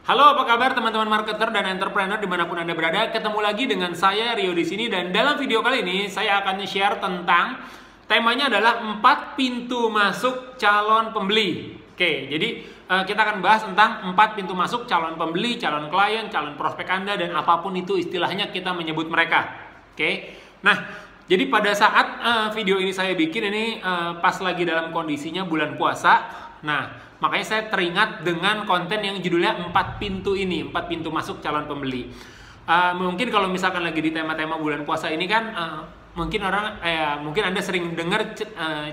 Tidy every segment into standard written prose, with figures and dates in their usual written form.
Halo, apa kabar teman-teman marketer dan entrepreneur dimanapun Anda berada? Ketemu lagi dengan saya Rio di sini, dan dalam video kali ini saya akan share tentang temanya adalah 4 pintu masuk calon pembeli. Oke, jadi kita akan bahas tentang 4 pintu masuk calon pembeli, calon klien, calon prospek Anda, dan apapun itu istilahnya kita menyebut mereka. Oke. Nah, jadi pada saat video ini saya bikin ini pas lagi dalam kondisinya bulan puasa. Nah, makanya saya teringat dengan konten yang judulnya 4 pintu ini, 4 pintu masuk calon pembeli. Mungkin kalau misalkan lagi di tema-tema bulan puasa ini kan mungkin Anda sering dengar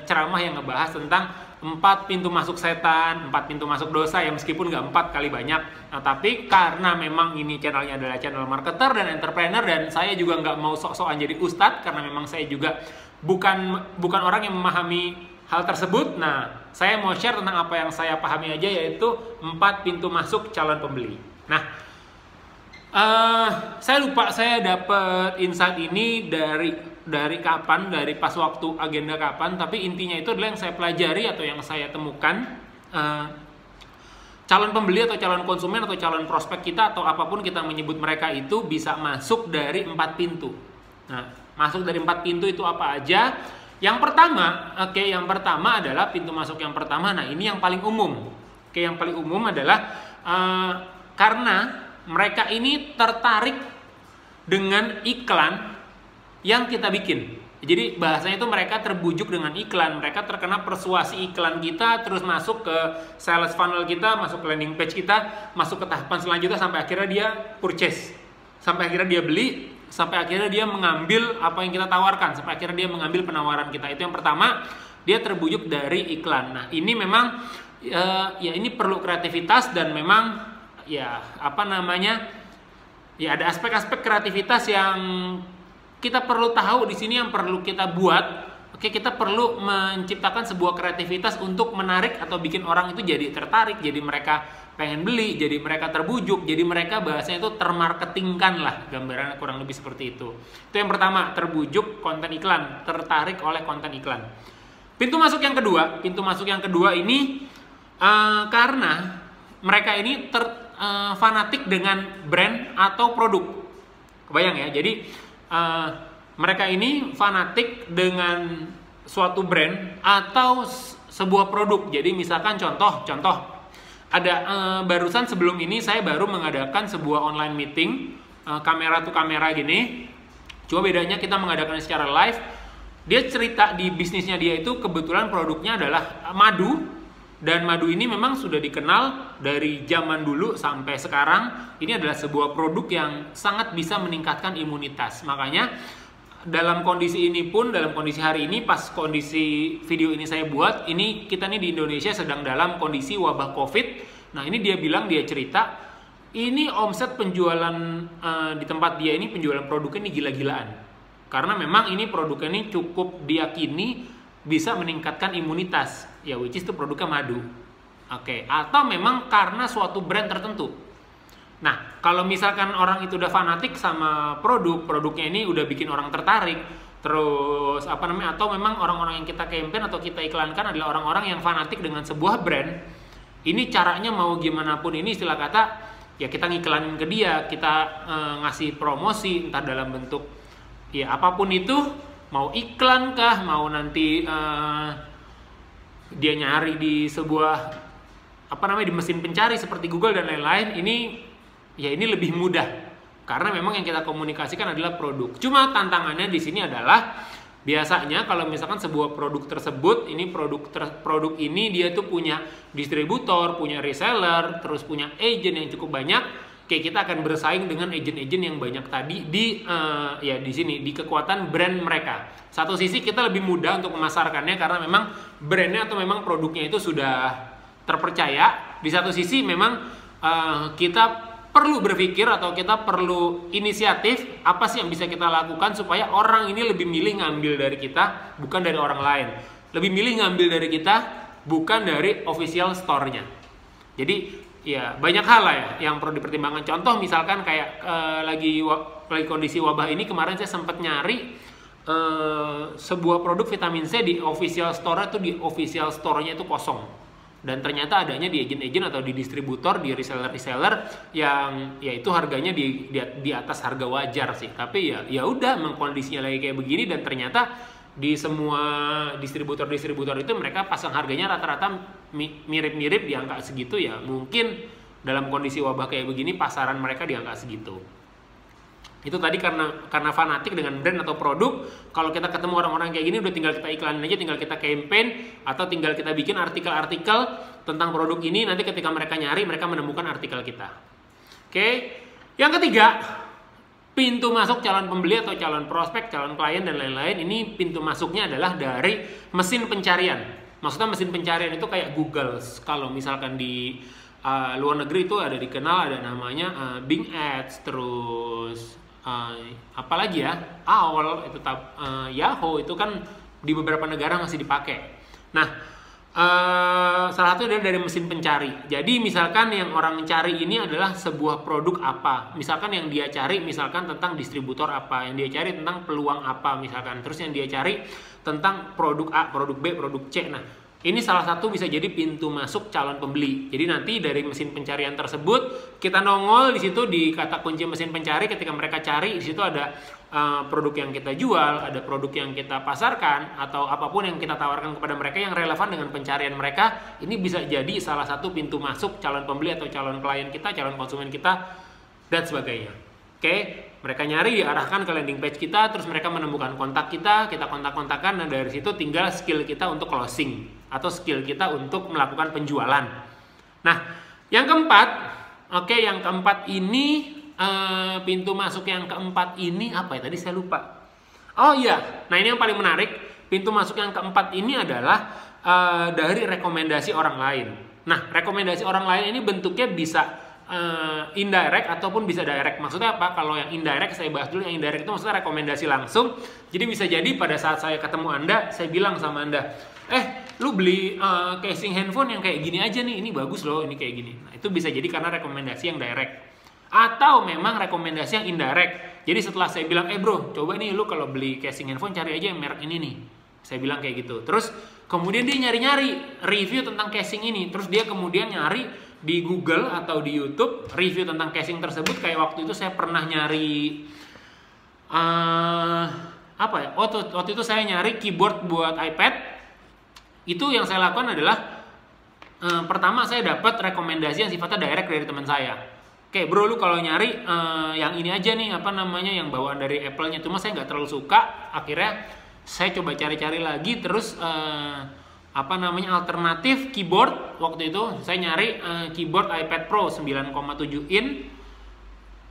ceramah yang ngebahas tentang 4 pintu masuk setan, 4 pintu masuk dosa, ya meskipun nggak 4 kali banyak. Nah, tapi karena memang ini channelnya adalah channel marketer dan entrepreneur, dan saya juga nggak mau sok-sokan jadi ustadz, karena memang saya juga bukan orang yang memahami hal tersebut. Nah, saya mau share tentang apa yang saya pahami aja, yaitu 4 pintu masuk calon pembeli. Nah, saya lupa saya dapat insight ini dari kapan, dari pas waktu agenda kapan, tapi intinya itu adalah yang saya pelajari atau yang saya temukan. Calon pembeli atau calon konsumen atau calon prospek kita atau apapun kita menyebut mereka itu bisa masuk dari 4 pintu. Nah, masuk dari 4 pintu itu apa aja? Yang pertama adalah pintu masuk yang pertama. Nah, ini yang paling umum. Yang paling umum adalah karena mereka ini tertarik dengan iklan yang kita bikin. Jadi bahasanya itu mereka terbujuk dengan iklan, mereka terkena persuasi iklan kita, terus masuk ke sales funnel kita, masuk ke landing page kita, masuk ke tahapan selanjutnya sampai akhirnya dia purchase, sampai akhirnya dia beli, sampai akhirnya dia mengambil apa yang kita tawarkan, sampai akhirnya dia mengambil penawaran kita. Itu yang pertama, dia terbujuk dari iklan. Nah, ini memang ini perlu kreativitas, dan memang ada aspek-aspek kreativitas yang kita perlu tahu di sini, yang perlu kita buat. Kita perlu menciptakan sebuah kreativitas untuk menarik atau bikin orang itu jadi tertarik, jadi mereka pengen beli, jadi mereka terbujuk, jadi mereka bahasanya itu termarketingkan lah, gambarannya kurang lebih seperti itu. Itu yang pertama, terbujuk konten iklan, tertarik oleh konten iklan. Pintu masuk yang kedua ini karena mereka ini fanatik dengan brand atau produk. Kebayang ya? Jadi mereka ini fanatik dengan suatu brand atau sebuah produk. Jadi misalkan contoh ada barusan sebelum ini saya baru mengadakan sebuah online meeting, kamera to kamera gini. Cuma bedanya kita mengadakannya secara live. Dia cerita di bisnisnya dia itu kebetulan produknya adalah madu. Dan madu ini memang sudah dikenal dari zaman dulu sampai sekarang. Ini adalah sebuah produk yang sangat bisa meningkatkan imunitas. Makanya dalam kondisi hari ini, pas kondisi video ini saya buat, kita nih di Indonesia sedang dalam kondisi wabah COVID. Nah, ini dia cerita, ini omset penjualan di tempat dia ini, penjualan produknya ini gila-gilaan. Karena memang ini produknya ini cukup diyakini bisa meningkatkan imunitas, ya which is itu produknya madu. Atau memang karena suatu brand tertentu. Nah, kalau misalkan orang itu udah fanatik sama produknya ini udah bikin orang tertarik, terus atau memang orang-orang yang kita campaign atau kita iklankan adalah orang-orang yang fanatik dengan sebuah brand, ini caranya mau gimana pun ini istilah kata, ya kita ngiklanin ke dia, kita ngasih promosi entah dalam bentuk ya apapun itu, mau iklan kah, mau nanti dia nyari di sebuah di mesin pencari seperti Google dan lain-lain, ini lebih mudah karena memang yang kita komunikasikan adalah produk. Cuma tantangannya di sini adalah biasanya kalau misalkan sebuah produk tersebut, ini produk ini dia tuh punya distributor, punya reseller, terus punya agent yang cukup banyak. Kita akan bersaing dengan agent-agent yang banyak tadi di sini, di kekuatan brand mereka. Satu sisi kita lebih mudah untuk memasarkannya karena memang brandnya atau memang produknya itu sudah terpercaya. Di satu sisi memang kita perlu berpikir atau kita perlu inisiatif, apa sih yang bisa kita lakukan supaya orang ini lebih milih ngambil dari kita bukan dari orang lain. Lebih milih ngambil dari kita bukan dari official store-nya. Jadi ya banyak hal lah ya yang perlu dipertimbangkan. Contoh misalkan kayak lagi kondisi wabah ini, kemarin saya sempat nyari sebuah produk vitamin C di official store itu, di official store-nya itu kosong. dan ternyata adanya di agent-agent atau di distributor, di reseller-reseller yang ya itu harganya di atas harga wajar sih. Tapi ya udah, memang kondisinya lagi kayak begini, dan ternyata di semua distributor-distributor itu mereka pasang harganya rata-rata mirip-mirip di angka segitu. Ya mungkin dalam kondisi wabah kayak begini pasaran mereka di angka segitu. Itu tadi karena fanatik dengan brand atau produk. Kalau kita ketemu orang-orang kayak gini, udah tinggal kita iklanin aja, tinggal kita campaign, atau tinggal kita bikin artikel-artikel tentang produk ini. Nanti ketika mereka nyari, mereka menemukan artikel kita. Oke. Yang ketiga, pintu masuk calon pembeli atau calon prospek, calon klien dan lain-lain. Ini pintu masuknya adalah dari mesin pencarian. Maksudnya mesin pencarian itu kayak Google. Kalau misalkan di luar negeri itu ada dikenal, ada namanya Bing Ads, terus apalagi ya, AOL itu, Yahoo itu kan di beberapa negara masih dipakai. Nah, salah satu dari mesin pencari. Jadi misalkan yang orang cari ini adalah sebuah produk apa, misalkan yang dia cari misalkan tentang distributor apa, yang dia cari tentang peluang apa misalkan, terus yang dia cari tentang produk A, produk B, produk C. Nah, ini salah satu bisa jadi pintu masuk calon pembeli. Jadi nanti dari mesin pencarian tersebut kita nongol di situ di kata kunci mesin pencari. Ketika mereka cari, di situ ada produk yang kita jual, ada produk yang kita pasarkan, atau apapun yang kita tawarkan kepada mereka yang relevan dengan pencarian mereka. Ini bisa jadi salah satu pintu masuk calon pembeli atau calon klien kita, calon konsumen kita, dan sebagainya. Oke, mereka nyari, diarahkan ke landing page kita, terus mereka menemukan kontak kita kontak-kontakan, dan dari situ tinggal skill kita untuk closing atau skill kita untuk melakukan penjualan. Nah, yang keempat, yang keempat ini pintu masuk yang keempat ini apa ya? Tadi saya lupa. Oh iya, nah ini yang paling menarik. Pintu masuk yang keempat ini adalah dari rekomendasi orang lain. Nah, rekomendasi orang lain ini bentuknya bisa indirect ataupun bisa direct. Maksudnya apa? Kalau yang indirect saya bahas dulu. Yang indirect itu maksudnya rekomendasi langsung. Jadi bisa jadi pada saat saya ketemu Anda, saya bilang sama Anda, lu beli casing handphone yang kayak gini aja nih, ini bagus loh, ini kayak gini. Nah, itu bisa jadi karena rekomendasi yang direct. Atau memang rekomendasi yang indirect. Jadi setelah saya bilang, bro, coba nih lu kalau beli casing handphone cari aja yang merek ini nih. Saya bilang kayak gitu. Terus kemudian dia nyari-nyari review tentang casing ini. Terus dia kemudian nyari di Google atau di YouTube review tentang casing tersebut. Kayak waktu itu saya pernah nyari waktu itu saya nyari keyboard buat iPad. Itu yang saya lakukan adalah pertama saya dapat rekomendasi yang sifatnya direct dari teman saya. Oke bro, lu kalau nyari yang ini aja nih, yang bawaan dari Apple-nya, cuma saya nggak terlalu suka. Akhirnya saya coba cari-cari lagi, terus alternatif keyboard. Waktu itu saya nyari keyboard iPad Pro 9,7 in,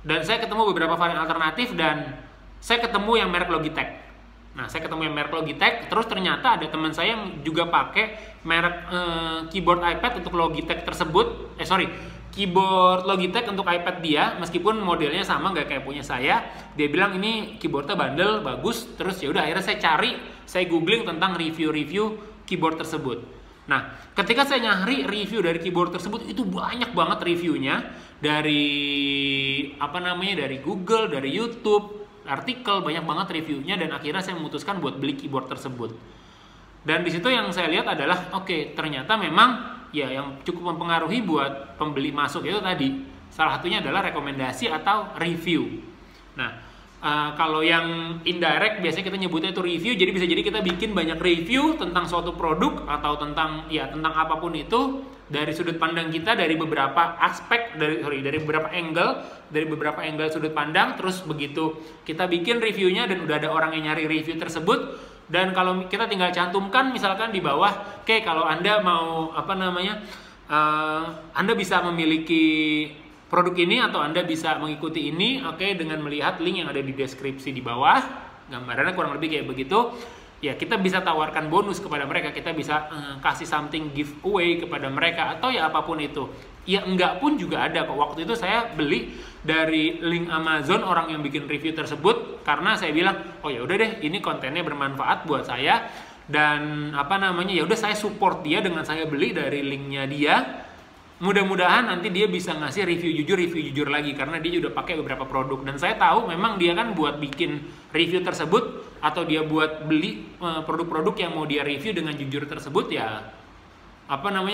dan saya ketemu beberapa varian alternatif, dan saya ketemu yang merek Logitech. Nah, saya ketemu yang merek Logitech, terus ternyata ada teman saya yang juga pakai merek keyboard iPad untuk Logitech tersebut. Keyboard Logitech untuk iPad dia, meskipun modelnya sama, nggak kayak punya saya. Dia bilang ini keyboardnya bandel, bagus. Terus ya udah, akhirnya saya googling tentang review keyboard tersebut. Nah, ketika saya nyari review dari keyboard tersebut, itu banyak banget reviewnya dari dari Google, dari YouTube, artikel, banyak banget reviewnya, dan akhirnya saya memutuskan buat beli keyboard tersebut. Dan di situ yang saya lihat adalah ternyata memang ya yang cukup mempengaruhi buat pembeli masuk itu tadi. Salah satunya adalah rekomendasi atau review. Nah, kalau yang indirect biasanya kita nyebutnya itu review. Jadi bisa jadi kita bikin banyak review tentang suatu produk atau tentang apapun itu dari sudut pandang kita, dari beberapa aspek, dari beberapa angle sudut pandang. Terus begitu kita bikin reviewnya dan udah ada orang yang nyari review tersebut, dan kalau kita tinggal cantumkan misalkan di bawah, kalau Anda mau Anda bisa memiliki produk ini atau Anda bisa mengikuti ini, dengan melihat link yang ada di deskripsi di bawah. Gambarannya kurang lebih kayak begitu. Ya, kita bisa tawarkan bonus kepada mereka, kita bisa kasih something giveaway kepada mereka, atau ya apapun itu. Ya enggak pun juga ada kok. Waktu itu saya beli dari link Amazon orang yang bikin review tersebut, karena saya bilang, oh ya udah deh, ini kontennya bermanfaat buat saya, dan ya udah saya support dia dengan saya beli dari linknya dia. Mudah-mudahan nanti dia bisa ngasih review jujur lagi, karena dia udah pakai beberapa produk, dan saya tahu memang dia kan buat bikin review tersebut atau dia buat beli produk-produk yang mau dia review dengan jujur tersebut, ya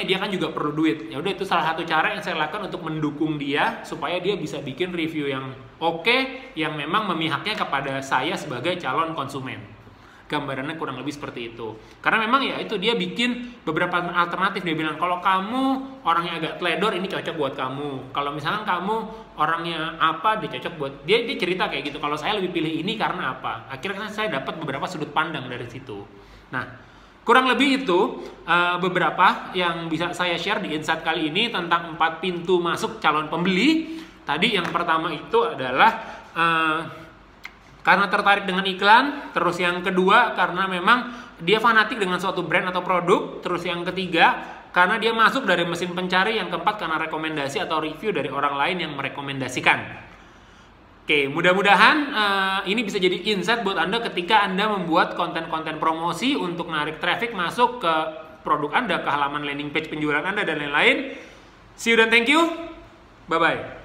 dia kan juga perlu duit. Ya udah, itu salah satu cara yang saya lakukan untuk mendukung dia supaya dia bisa bikin review yang oke, yang memang memihaknya kepada saya sebagai calon konsumen. Gambarannya kurang lebih seperti itu. Karena memang ya itu, dia bikin beberapa alternatif. Dia bilang kalau kamu orangnya agak teledor, ini cocok buat kamu. Kalau misalkan kamu orangnya apa, dia cocok buat dia cerita kayak gitu. Kalau saya lebih pilih ini karena apa? Akhirnya saya dapat beberapa sudut pandang dari situ. Nah, kurang lebih itu beberapa yang bisa saya share di insight kali ini tentang 4 pintu masuk calon pembeli. Tadi yang pertama itu adalah karena tertarik dengan iklan. Terus yang kedua karena memang dia fanatik dengan suatu brand atau produk. Terus yang ketiga karena dia masuk dari mesin pencari. Yang keempat karena rekomendasi atau review dari orang lain yang merekomendasikan. Oke, mudah-mudahan ini bisa jadi insight buat Anda ketika Anda membuat konten-konten promosi untuk narik traffic masuk ke produk Anda, ke halaman landing page penjualan Anda dan lain-lain. See you dan thank you. Bye-bye.